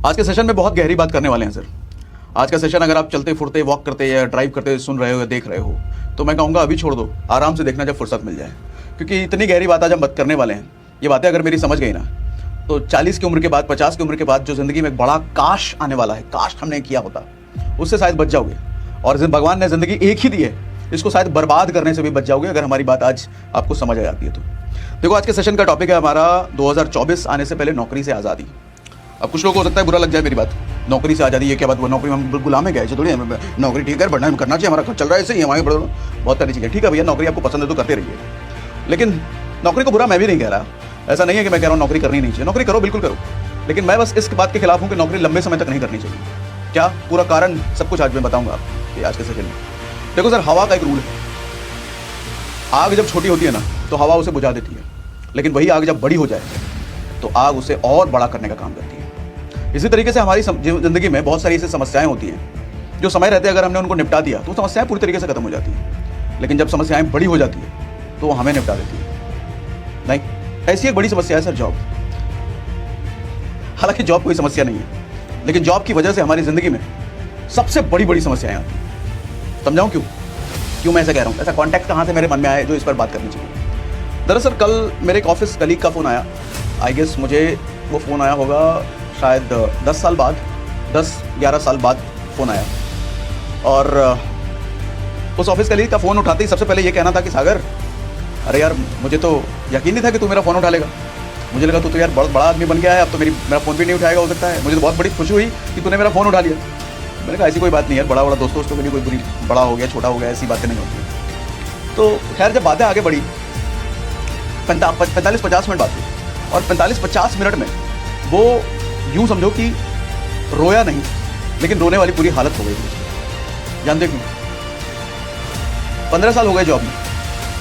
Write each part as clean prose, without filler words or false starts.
आज के सेशन में बहुत गहरी बात करने वाले हैं सर। आज का सेशन अगर आप चलते फिरते वॉक करते या ड्राइव करते सुन रहे हो या देख रहे हो तो मैं कहूँगा अभी छोड़ दो, आराम से देखना जब फुर्सत मिल जाए, क्योंकि इतनी गहरी बात आज हम बात करने वाले हैं। ये बातें अगर मेरी समझ गई ना तो 40 की उम्र के बाद 50 की उम्र के बाद जो ज़िंदगी में एक बड़ा काश आने वाला है, काश हमने किया होता, उससे शायद बच जाओगे। और भगवान ने ज़िंदगी एक ही दी है, इसको शायद बर्बाद करने से भी बच जाओगे अगर हमारी बात आज आपको समझ आ जाती है तो। देखो आज के सेशन का टॉपिक है हमारा 2024 आने से पहले नौकरी से आज़ादी। अब कुछ लोगों को हो सकता है बुरा लग जाए मेरी बात, नौकरी से आज़ादी ये क्या बात हुआ, नौकरी में हम गुलाम है क्या, ऐसे थोड़ी है, नौकरी ठीक है बढ़ना करना चाहिए, हमारा खर्च चल रहा है ऐसे ही हमारे बड़े बहुत सारी चीज़ें। ठीक है भैया, नौकरी आपको पसंद है तो करते रहिए, लेकिन नौकरी को बुरा मैं भी नहीं कह रहा। ऐसा नहीं है कि मैं कह रहा हूँ नौकरी करनी नहीं चाहिए, नौकरी करो बिल्कुल करो, लेकिन मैं बस इस बात के खिलाफ हूँ कि नौकरी लंबे समय तक नहीं करनी चाहिए। क्या पूरा कारण सब कुछ आज मैं बताऊँगा आपको आज के सेशन में। देखो सर, हवा का एक रूल है, आग जब छोटी होती है ना तो हवा उसे बुझा देती है, लेकिन वही आग जब बड़ी हो जाए तो आग उसे और बड़ा करने का काम करती है। इसी तरीके से हमारी ज़िंदगी में बहुत सारी ऐसी समस्याएं होती हैं जो समय रहते अगर हमने उनको निपटा दिया तो समस्याएं पूरी तरीके से खत्म हो जाती हैं, लेकिन जब समस्याएं बड़ी हो जाती है तो वो हमें निपटा देती है। नहीं, ऐसी एक बड़ी समस्या है सर जॉब। हालांकि जॉब कोई समस्या नहीं है, लेकिन जॉब की वजह से हमारी ज़िंदगी में सबसे बड़ी बड़ी समस्याएं आती हैं। समझाऊं क्यों मैं ऐसा कह रहा हूँ, ऐसा कॉन्टेक्ट कहाँ से मेरे मन में आया जो इस पर बात करनी चाहिए। दरअसल कल मेरे एक ऑफिस कलीग का फ़ोन आया, आई गेस मुझे वो फ़ोन आया होगा शायद 10 साल बाद, 10-11 साल बाद फ़ोन आया। और उस ऑफिस कलीग का फ़ोन उठाते ही सबसे पहले ये कहना था कि सागर, अरे यार मुझे तो यकीन नहीं था कि तू मेरा फ़ोन उठा लेगा, मुझे लगा तू तो यार बहुत बड़ा आदमी बन गया है, अब तो मेरा फ़ोन भी नहीं उठाएगा हो सकता है, मुझे तो बहुत बड़ी खुशी हुई कि तूने मेरा फ़ोन उठा लिया। मैंने कहा ऐसी कोई बात नहीं यार, बड़ा दोस्तों के लिए कोई बुरी, बड़ा हो गया छोटा हो गया ऐसी बातें नहीं होती। तो खैर जब बातें आगे बढ़ी 45-50 मिनट बात हुई, और 45-50 मिनट में वो यूँ समझो कि रोया नहीं, लेकिन रोने वाली पूरी हालत हो गई। जानते क्यों? 15 साल हो गए जॉब में,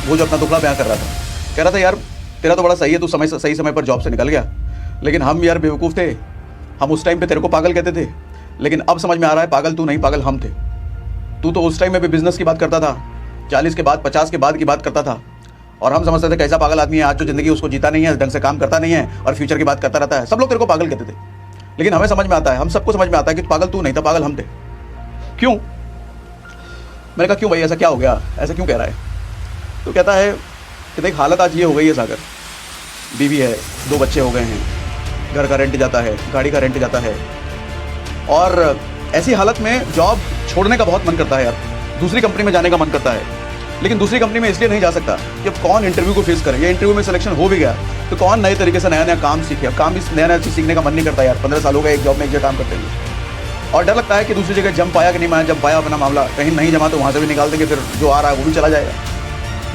वो जो अपना दुखड़ा बयां कर रहा था, कह रहा था यार तेरा तो बड़ा सही है, तू सही समय पर जॉब से निकल गया, लेकिन हम यार बेवकूफ़ थे, हम उस टाइम पे तेरे को पागल कहते थे, लेकिन अब समझ में आ रहा है पागल तू नहीं, पागल हम थे। तू तो उस टाइम में भी बिजनेस की बात करता था, 40 के बाद 50 के बाद की बात करता था, और हम समझते थे कैसा पागल आदमी है, आज जो ज़िंदगी उसको जीता नहीं है, ढंग से काम करता नहीं है और फ्यूचर की बात करता रहता है। सब लोग तेरे को पागल कहते थे, लेकिन हमें समझ में आता है, हम सबको समझ में आता है कि पागल तू नहीं था, पागल हम थे। क्यों? मैंने कहा क्यों भाई, ऐसा क्या हो गया, ऐसा क्यों कह रहा है? तो कहता है कि देख हालत आज ये हो गई है सागर, बीवी है, 2 बच्चे हो गए हैं, घर का रेंट जाता है, गाड़ी का रेंट जाता है, और ऐसी हालत में जॉब छोड़ने का बहुत मन करता है यार, दूसरी कंपनी में जाने का मन करता है, लेकिन दूसरी कंपनी में इसलिए नहीं जा सकता कि अब कौन इंटरव्यू को फेस करे, या इंटरव्यू में सिलेक्शन हो भी गया तो कौन नए तरीके से नया काम सीखे। अब काम भी नया चीज़ सीखने का मन नहीं करता यार, 15 साल हो गए एक जॉब में एक जगह काम करते हुए, और डर लगता है कि दूसरी जगह जम पाया कि नहीं, मैं जम पाया अपना मामला, कहीं नहीं जमा तो वहाँ से भी निकाल देंगे, फिर जो आ रहा है वो भी चला जाएगा।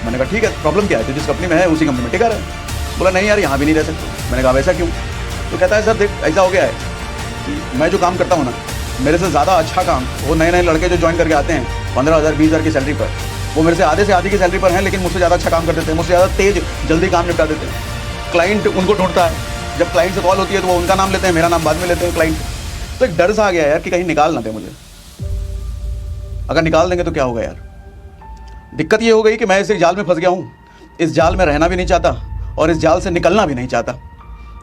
मैंने कहा ठीक है, प्रॉब्लम क्या है, तो जिस कंपनी में है उसी कंपनी में टिका रहे। बोला नहीं यार यहाँ भी नहीं रह सकते। मैंने कहा वैसा क्यों? तो कहता है सर देख ऐसा हो गया है कि मैं जो काम करता हूँ ना, मेरे से ज़्यादा अच्छा काम वो नए नए लड़के जो ज्वाइन करके आते हैं 15,000 20,000 की सैलरी पर, वो मेरे से आधे से आधी की सैलरी पर हैं, लेकिन मुझसे ज़्यादा अच्छा काम कर देते हैं, मुझसे ज़्यादा तेज जल्दी काम निपटा देते हैं। क्लाइंट उनको ढूंढता है, जब क्लाइंट से कॉल होती है तो वो उनका नाम लेते हैं, मेरा नाम बाद में लेते हैं क्लाइंट। तो एक डर सा आ गया यार कि कहीं निकाल ना दे मुझे, अगर निकाल देंगे तो क्या होगा यार। दिक्कत ये हो गई कि मैं इस जाल में फंस गया हूँ, इस जाल में रहना भी नहीं चाहता और इस जाल से निकलना भी नहीं चाहता।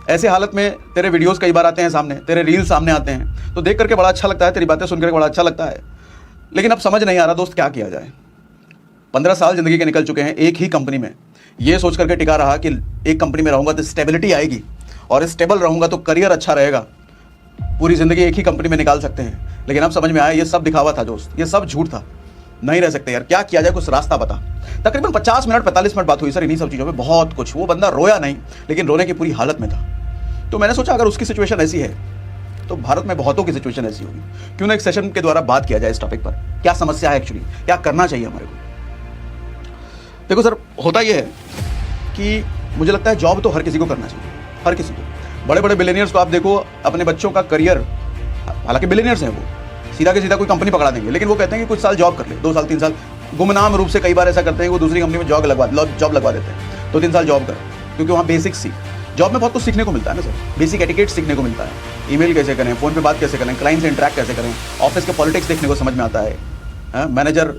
ऐसे हालत में तेरे वीडियोस कई बार आते हैं सामने, तेरे रील्स सामने आते हैं, तो देख करके बड़ा अच्छा लगता है, तेरी बातें सुन करके बड़ा अच्छा लगता है, लेकिन अब समझ नहीं आ रहा दोस्त क्या किया जाए। 15 साल ज़िंदगी के निकल चुके हैं एक ही कंपनी में, ये सोच करके टिका रहा कि एक कंपनी में रहूँगा तो स्टेबिलिटी आएगी, और स्टेबल रहूँगा तो करियर अच्छा रहेगा, पूरी ज़िंदगी एक ही कंपनी में निकाल सकते हैं। लेकिन अब समझ में आया ये सब दिखावा था दोस्त, ये सब झूठ था, नहीं रह सकते यार, क्या किया जाए, कुछ रास्ता बता। तकरीबन 50 मिनट 45 मिनट बात हुई सर इन्हीं सब चीज़ों पे, बहुत कुछ। वो बंदा रोया नहीं, लेकिन रोने की पूरी हालत में था। तो मैंने सोचा अगर उसकी सिचुएशन ऐसी है तो भारत में बहुतों की सिचुएशन ऐसी होगी, क्यों ना एक सेशन के द्वारा बात किया जाए इस टॉपिक पर, क्या समस्या है एक्चुअली, क्या करना चाहिए हमारे को। देखो सर, होता यह है कि मुझे लगता है जॉब तो हर किसी को करना चाहिए, हर किसी को। बड़े बड़े बिलियनियर्स को आप देखो, अपने बच्चों का करियर, हालांकि बिलियनियर्स हैं वो, सीधा के सीधा कोई कंपनी पकड़ा देंगे, लेकिन वो कहते हैं कि कुछ साल जॉब कर ले, 2 साल 3 साल, गुमनाम रूप से कई बार ऐसा करते हैं कि वो दूसरी कंपनी में जॉब लगवा देते हैं, 2-3 साल जॉब कर, क्योंकि वहाँ बेसिक्स सीख, जॉब में बहुत कुछ सीखने को मिलता है ना सर, बेसिक एटिकेट सीखने को मिलता है, ईमेल कैसे करें, फ़ोन पे बात कैसे करें, क्लाइंट से इंटरेक्ट कैसे करें, ऑफिस के पॉलिटिक्स देखने को समझ में आता है। मैनेजर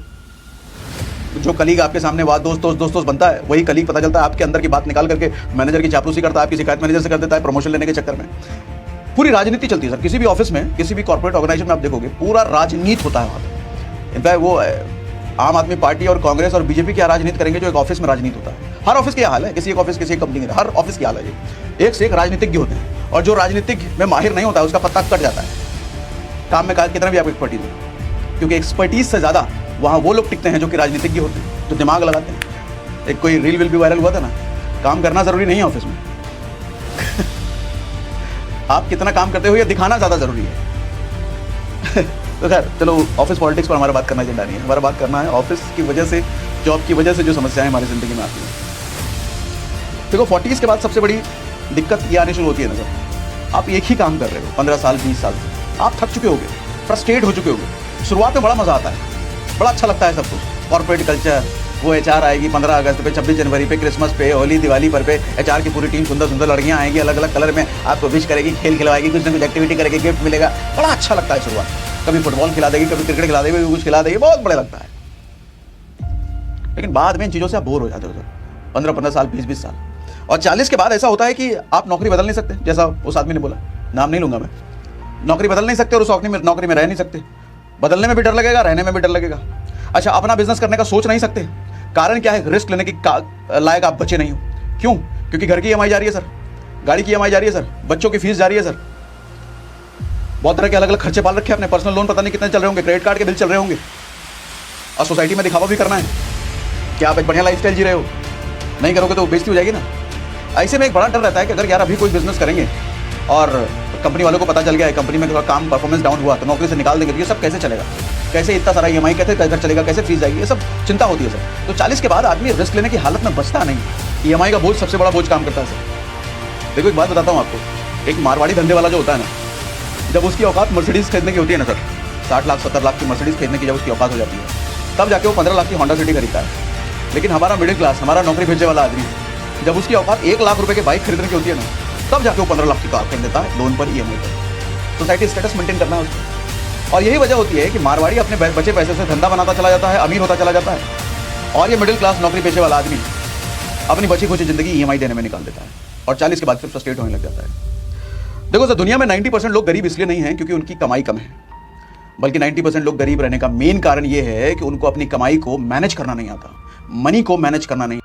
जो कलीग आपके सामने बात दोस्त बनता है, वही कलीग पता चलता है आपके अंदर की बात निकाल करके मैनेजर की चापलूसी करता है, आपकी शिकायत मैनेजर से कर देता है प्रमोशन लेने के चक्कर में। पूरी राजनीति चलती है सर। किसी भी ऑफिस में, किसी भी कॉर्पोरेट ऑर्गेनाइजेशन में आप देखोगे पूरा राजनीति होता है वहाँ पे। इनफैक्ट वो आम आदमी पार्टी और कांग्रेस और बीजेपी क्या राजनीति करेंगे जो एक ऑफिस में राजनीति होता है। हर ऑफिस की हाल है, किसी एक ऑफिस, किसी एक कंपनी में, हर ऑफिस की हाल है ये। एक से एक राजनीतिज्ञ होते हैं, और जो राजनीतिक में माहिर नहीं होता है उसका पत्ता कट जाता है, काम में कितना भी आप एक्सपर्टीज हो। क्योंकि एक्सपर्टीज से ज़्यादा वहाँ वो लोग टिकते हैं जो कि राजनीतिज्ञ होते हैं, जो दिमाग लगाते हैं। एक कोई रील विल भी वायरल हुआ था ना, काम करना ज़रूरी नहीं है ऑफिस में आप कितना काम करते हो ये दिखाना ज़्यादा ज़रूरी है तो खैर चलो, ऑफिस पॉलिटिक्स पर हमारा बात करना एजेंडा नहीं है। हमारा बात करना है ऑफिस की वजह से, जॉब की वजह से जो समस्याएं हमारी ज़िंदगी में आती हैं। देखो 40s के बाद सबसे बड़ी दिक्कत ये आनी शुरू होती है ना सर, आप एक ही काम कर रहे हो 15 साल 20 साल से, आप थक चुके होगे, फ्रस्ट्रेट हो चुके होगे। शुरुआत में बड़ा मज़ा आता है, बड़ा अच्छा लगता है सब कुछ, कॉर्पोरेट कल्चर, वो HR आएगी 15 अगस्त पे, 26 जनवरी पे, क्रिसमस पे, होली दिवाली पर पे, HR की पूरी टीम, सुंदर सुंदर लड़कियां आएंगी अलग अलग कलर में, आपको विश करेगी, खेल खिलवाएगी, कुछ ना कुछ एक्टिविटी करेगी, गिफ्ट मिलेगा, बड़ा अच्छा लगता है शुरुआत। कभी फुटबॉल खिला देगी, कभी क्रिकेट खिला देगी, कभी कुछ खिला देगी, बहुत बढ़िया लगता है। लेकिन बाद में इन चीज़ों से आप बोर हो जाते हो सर, 15-15 साल 20-20 साल। और 40 के बाद ऐसा होता है कि आप नौकरी बदल नहीं सकते, जैसा उस आदमी ने बोला, नाम नहीं लूंगा मैं, नौकरी बदल नहीं सकते और उस नौकरी में रह नहीं सकते। बदलने में भी डर लगेगा, रहने में भी डर लगेगा। अच्छा, अपना बिजनेस करने का सोच नहीं सकते, कारण क्या है, रिस्क लेने की लायक आप बचे नहीं हो। क्यों? क्योंकि घर की EMI जा रही है सर, गाड़ी की EMI जा रही है सर, बच्चों की फीस जा रही है सर, बहुत तरह के अलग अलग खर्चे पाल रखे हैं अपने, पर्सनल लोन पता नहीं कितने चल रहे होंगे, क्रेडिट कार्ड के बिल चल रहे होंगे, और सोसाइटी में दिखावा भी करना है कि आप एक बढ़िया लाइफस्टाइल जी रहे हो। नहीं करोगे तो बेइज्जती हो जाएगी ना। ऐसे में एक बड़ा डर रहता है कि अगर यार अभी कोई बिजनेस करेंगे और कंपनी वालों को पता चल गया, कंपनी में थोड़ा काम परफॉर्मेंस डाउन हुआ तो नौकरी से निकाल देंगे, तो ये सब कैसे चलेगा, कैसे इतना सारा EMI कैसे घर चलेगा, कैसे फीस जाएगी, ये सब चिंता होती है सर। तो 40 के बाद आदमी रिस्क लेने की हालत में बचता नहीं। EMI का बोझ सबसे बड़ा बोझ काम करता है सर। देखो एक बात बताता हूँ आपको, एक मारवाड़ी धंधे वाला जो होता है ना, जब उसकी औकात मर्सिडीज़ खरीदने की होती है ना सर, 60 लाख 70 लाख की मर्सिडीज़ खरीदने की जब उसकी औकात हो जाती है, तब जाके वो 15 लाख की होंडा सिटी खरीदता है। लेकिन हमारा मिडिल क्लास, हमारा नौकरी भेजने वाला आदमी, जब उसकी औकात 1 लाख रुपए के बाइक खरीदने की होती है ना, तब जाके वो 15 लाख की कार खरीद देता है लोन पर, EMI पर। सोसाइटी स्टेटस मेंटेन करना है उसको। और यही वजह होती है कि मारवाड़ी अपने बचे पैसे से धंधा बनाता चला जाता है, अमीर होता चला जाता है, और ये मिडिल क्लास नौकरी पेशे वाला आदमी अपनी बची खुची जिंदगी EMI देने में निकाल देता है, और 40 के बाद फिर फ्रस्ट्रेट होने लग जाता है। देखो सर, दुनिया में 90% लोग गरीब इसलिए नहीं हैं क्योंकि उनकी कमाई कम है, बल्कि 90% लोग गरीब रहने का मेन कारण ये है कि उनको अपनी कमाई को मैनेज करना नहीं आता, मनी को मैनेज करना नहीं